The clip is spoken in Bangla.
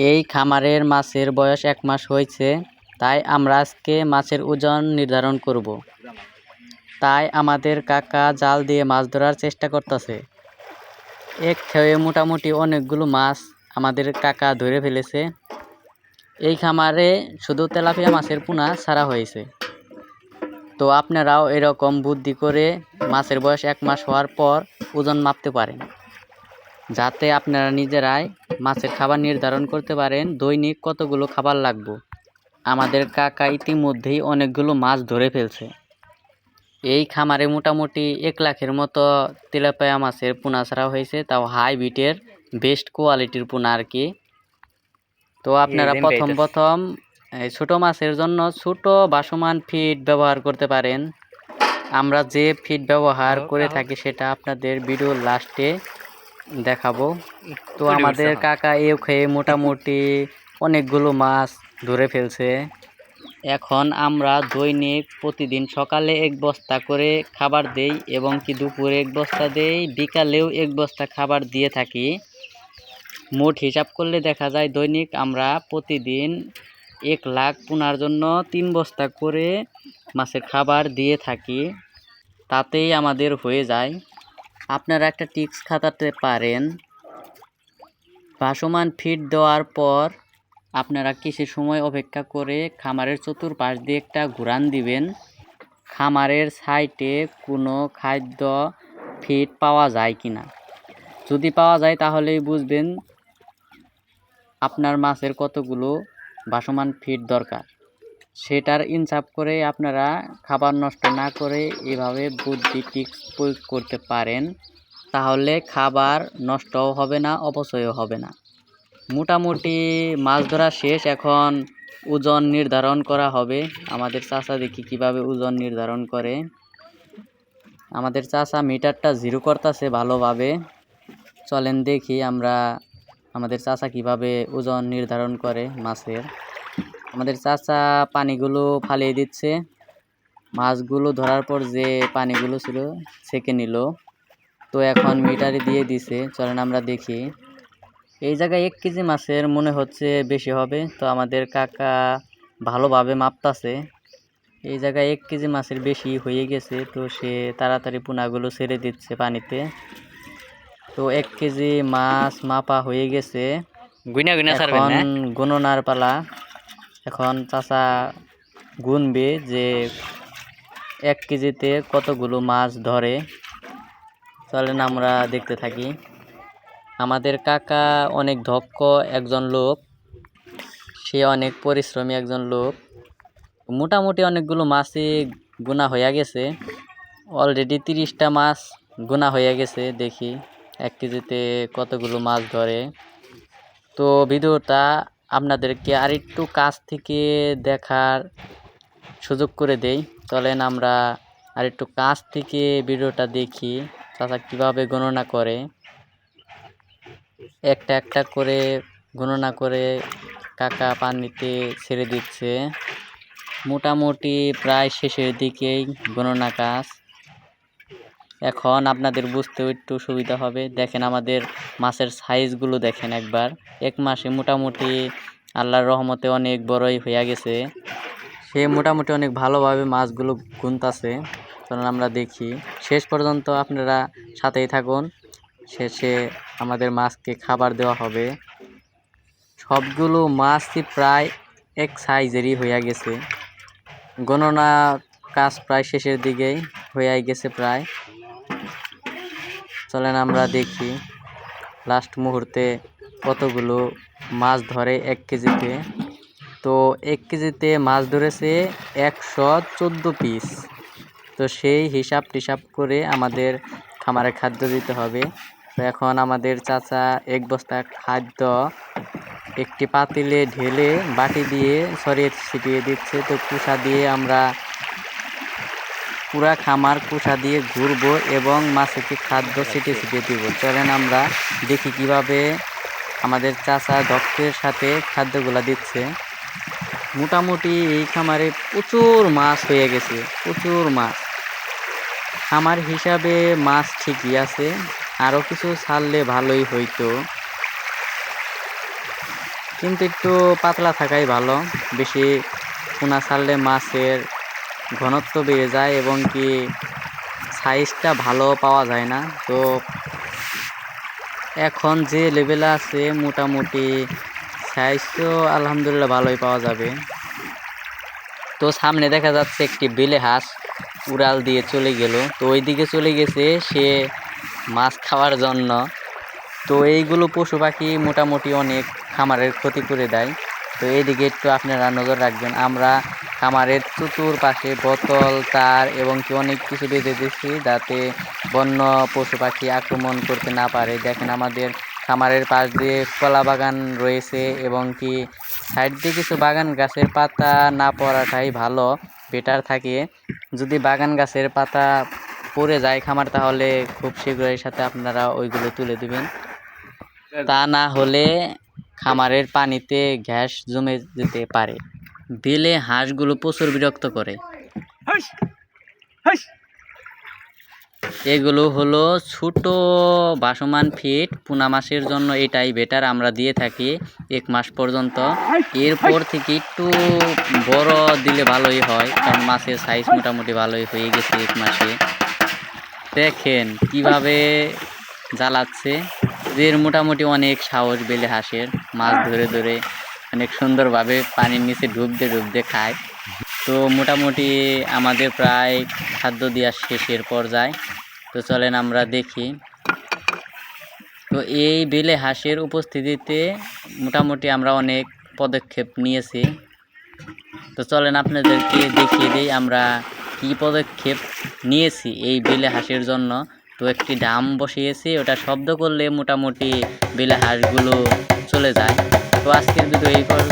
এই খামারের মাছের বয়স 1 মাস হয়েছে, তাই আমরা আজকে মাছের ওজন নির্ধারণ করব। তাই আমাদের কাকা জাল দিয়ে মাছ ধরার চেষ্টা করতেছে। এক খেয়ে মোটামুটি অনেকগুলো মাছ আমাদের কাকা ধরে ফেলেছে। এই খামারে শুধু তেলাপিয়া মাছের পোনা ছাড়া হয়েছে। তো আপনারাও এরকম বুদ্ধি করে মাছের বয়স 1 মাস হওয়ার পর ওজন মাপতে পারেন, যাতে আপনারা নিজেরাই মাছের খাবার নির্ধারণ করতে পারেন দৈনিক কতগুলো খাবার লাগবে। আমাদের কাকা ইতিমধ্যেই অনেকগুলো মাছ ধরে ফেলছে। এই খামারে মোটামুটি 1 লাখের মতো তেলাপিয়া মাছের পোনা ছাড়া হয়েছে, তাও হাইব্রিডের বেস্ট কোয়ালিটির পোনা আর কি। তো আপনারা প্রথম ছোট মাছের জন্য ছোট ভাসমান ফিড ব্যবহার করতে পারেন। আমরা যে ফিড ব্যবহার করে থাকি সেটা আপনাদের ভিডিওর লাস্টে দেখাবো। তো আমাদের কাকা এও খেয়ে মোটামুটি অনেকগুলো মাছ ধরে ফেলছে। এখন আমরা দৈনিক প্রতিদিন সকালে 1 বস্তা করে খাবার দেই এবং কি দুপুরে 1 বস্তা দেই, বিকালেও 1 বস্তা খাবার দিয়ে থাকি। মোট হিসাব করলে দেখা যায় দৈনিক আমরা প্রতিদিন 1 লাখ পোনার জন্য 3 বস্তা করে মাছের খাবার দিয়ে থাকি, তাতেই আমাদের হয়ে যায়। আপনারা একটা টিপস খাটাতে পারেন। ভাসমান ফিড দেওয়ার পর আপনারা কিছু সময় অপেক্ষা করে খামারের চতুর্পাশ দিয়ে একটা ঘুরান দিবেন। খামারের সাইডে কোনো খাদ্য ফিড পাওয়া যায় কিনা। যদি পাওয়া যায় তাহলেই বুঝবেন আপনার মাছের কতগুলো ভাসমান ফিড দরকার। সেটার ইনসাফ করে আপনারা খাবার নষ্ট না করে এভাবে বুদ্ধি টিপস প্রয়োগ করতে পারেন, তাহলে খাবার নষ্টও হবে না, অপচয়ও হবে না। মোটামুটি মাছ ধরা শেষ, এখন ওজন নির্ধারণ করা হবে। আমাদের চাচা দেখি কিভাবে ওজন নির্ধারণ করে। আমাদের চাচা মিটারটা জিরো করতেছে ভালোভাবে। চলেন দেখি আমরা আমাদের চাচা কিভাবে ওজন নির্ধারণ করে মাছের। আমাদের চাচা পানিগুলো ফালিয়ে দিচ্ছে। মাছগুলো ধরার পর যে পানিগুলো ছিল ছেঁকে নিল। তো এখন মিটারে দিয়ে দিছে। চলেন আমরা দেখি। এই জায়গায় 1 কেজি মাছের মনে হচ্ছে বেশি হবে। তো আমাদের কাকা ভালোভাবে মাপতাছে। এই জায়গায় 1 কেজি মাছের বেশি হয়ে গেছে, তো সে তাড়াতাড়ি পোনাগুলো ছেড়ে দিচ্ছে পানিতে। তো 1 কেজি মাছ মাপা হয়ে গেছে। এখন গণনার পালা। এখন চাচা গুনবে যে 1 কেজিতে কতগুলো মাছ ধরে। চলেন আমরা দেখতে থাকি। আমাদের কাকা অনেক দক্ষ একজন লোক, সে অনেক পরিশ্রমী একজন লোক। মোটামুটি অনেকগুলো মাছই গোনা হয়ে গেছে। অলরেডি 30টা মাছ গোনা হয়ে গেছে। দেখি 1 কেজিতে কতগুলো মাছ ধরে। তো ভিডিওটা আপনাদেরকে আরেকটু কাছ থেকে দেখার সুযোগ করে দেই। চলেন আমরা আরেকটু কাছ থেকে ভিডিওটা দেখি চাচা কীভাবে গণনা করে। একটা একটা করে গণনা করে কাকা পানিতে ছেড়ে দিচ্ছে। মোটামুটি প্রায় শেষের দিকেই গণনা কাজ। এখন আপনাদের বুঝতেও একটু সুবিধা হবে। দেখেন আমাদের মাছের সাইজগুলো দেখেন একবার। 1 মাসে মোটামুটি আল্লাহর রহমতে অনেক বড়ই হয়ে গেছে। সে মোটামুটি অনেক ভালোভাবে মাছগুলো গুনতাছে। চলুন আমরা দেখি। শেষ পর্যন্ত আপনারা সাথেই থাকুন। শেষে আমাদের মাছকে খাবার দেওয়া হবে। সবগুলো মাছই প্রায় এক সাইজেরই হয়ে গেছে। গণনা কাজ প্রায় শেষের দিকেই হয়ে গেছে প্রায়। চলেন আমরা দেখি লাস্ট মুহূর্তে কতগুলো মাছ ধরে 1 কেজিতে। তো 1 কেজিতে মাছ ধরেছে 114 পিস। তো সেই হিসাব টিসাব করে আমাদের খামারে খাদ্য দিতে হবে। তো এখন আমাদের চাচা 1 বস্তা খাদ্য একটি পাতিলে ঢেলে বাটি দিয়ে ছড়িয়ে ছিটিয়ে দিচ্ছে। তো কুসা দিয়ে আমরা পুরা খামার কুসা দিয়ে ঘুরবো এবং মাছকে খাদ্য ছিটিয়ে ছিটিয়ে দিব। চলেন আমরা দেখি কিভাবে আমাদের চাচা দক্ষের সাথে খাদ্যগুলা দিচ্ছে। মোটামুটি এই খামারে প্রচুর মাছ হয়ে গেছে, প্রচুর মাছ। খামার হিসাবে মাছ ঠিকই আছে, আরও কিছু ছাড়লে ভালোই হইতো, কিন্তু একটু পাতলা থাকাই ভালো। বেশি পোনা ছাড়লে মাছের ঘনত্ব বেড়ে যায় এবং কি সাইজটা ভালো পাওয়া যায় না। তো এখন যে লেভেলে আছে মোটামুটি সাইজ তো আলহামদুলিল্লাহ ভালোই পাওয়া যাবে। তো সামনে দেখা যাচ্ছে একটি বেলে হাঁস উড়াল দিয়ে চলে গেল, তো ওই দিকে চলে গেছে সে মাছ খাওয়ার জন্য। তো এইগুলো পশু পাখি মোটামুটি অনেক খামারের ক্ষতি করে দেয়, তো এইদিকে একটু আপনারা নজর রাখবেন। আমরা খামারের চতুর্পাশে বোতল তার এবং কি অনেক কিছু বেঁধে দিচ্ছি যাতে বন্য পশু পাখি আক্রমণ করতে না পারে। দেখেন আমাদের খামারের পাশ দিয়ে কলা বাগান রয়েছে এবং কি সাইড দিয়ে কিছু বাগান গাছের পাতা না পড়াটাই ভালো, বেটার থাকে। যদি বাগান গাছের পাতা পড়ে যায় খামার তাহলে খুব শীঘ্রই সাথে আপনারা ওইগুলো তুলে দিবেন, তা না হলে খামারের পানিতে গ্যাস জমে যেতে পারে। বেলে হাঁসগুলো প্রচুর বিরক্ত করে। এগুলো হলো ছোট ভাসমান ফিড, পোনা মাছের জন্য এটাই বেটার, আমরা দিয়ে থাকি 1 মাস পর্যন্ত। এরপর থেকে একটু বড় দিলে ভালোই হয়, কারণ মাছের সাইজ মোটামুটি ভালোই হয়ে গেছে 1 মাসে। দেখেন কিভাবে জ্বালাচ্ছে, এর মোটামুটি অনেক সাহস বেলে হাঁসের। মাছ ধরে ধরে অনেক সুন্দরভাবে পানির নিচে ডুবতে খায়। তো মোটামুটি আমাদের প্রায় খাদ্য দেওয়ার শেষের পর্যায়ে, তো চলেন আমরা দেখি। তো এই বেলে হাঁসের উপস্থিতিতে মোটামুটি আমরা অনেক পদক্ষেপ নিয়েছি। তো চলেন আপনাদেরকে দেখিয়ে দিই আমরা কি পদক্ষেপ নিয়েছি এই বেলে হাঁসের জন্য। তো একটি ড্রাম বসিয়েছি, ওটা শব্দ করলে মোটামুটি বেলে হাঁসগুলো চলে যায়। তো আজকের ভিডিও এই পর্যন্ত।